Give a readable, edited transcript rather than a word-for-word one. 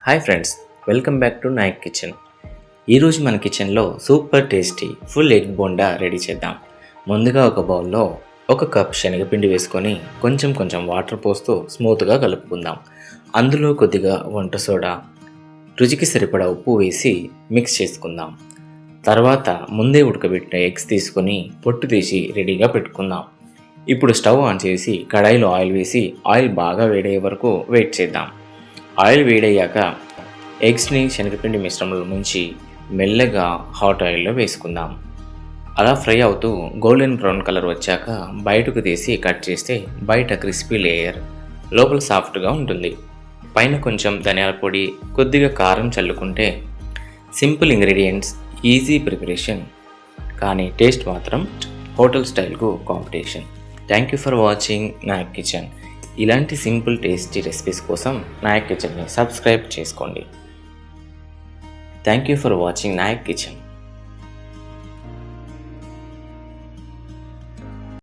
Hi friends, welcome back to Nayak kitchen. ఈరోజు మన కిచెన్లో super tasty full egg bonda ready చేద్దాం. ముందుగా ఒక బౌల్లో 1 కప్ శనగపిండి వేసుకొని కొంచెం వాటర్ పోస్తూ స్మూత్గా కలుపుకుందాం. అందులో కొద్దిగా వంట సోడా, రుచికి సరిపడా ఉప్పు వేసి మిక్స్ చేసుకుందాం. తర్వాత ముందే ఉడకబెట్టిన ఎగ్స్ తీసుకొని పొట్టు తీసి రెడీగా పెట్టుకుందాం. ఇప్పుడు స్టవ్ ఆన్ చేసి కడాయిలో ఆయిల్ వేసి ఆయిల్ బాగా వేడయ్యే వరకు వెయిట్ చేద్దాం. ఆయిల్ వేడయ్యాక ఎగ్స్ని శనగపిండి మిశ్రమంలో ముంచి మెల్లగా హాట్ ఆయిల్లో వేసుకుందాం. అలా ఫ్రై అవుతూ గోల్డెన్ బ్రౌన్ కలర్ వచ్చాక బయటకు తీసి కట్ చేస్తే బయట క్రిస్పీ లేయర్, లోపల సాఫ్ట్గా ఉంటుంది. పైన కొంచెం ధనియాల పొడి, కొద్దిగా కారం చల్లుకుంటే సింపుల్ ఇంగ్రీడియంట్స్, ఈజీ ప్రిపరేషన్, కానీ టేస్ట్ మాత్రం హోటల్ స్టైల్కు competition. Thank you for watching Nayak kitchen. ఇలాంటి సింపుల్ టేస్టీ రెసిపీస్ కోసం నాయక్ కిచెన్ని సబ్స్క్రైబ్ చేసుకోండి. Thank you for watching Nayak kitchen.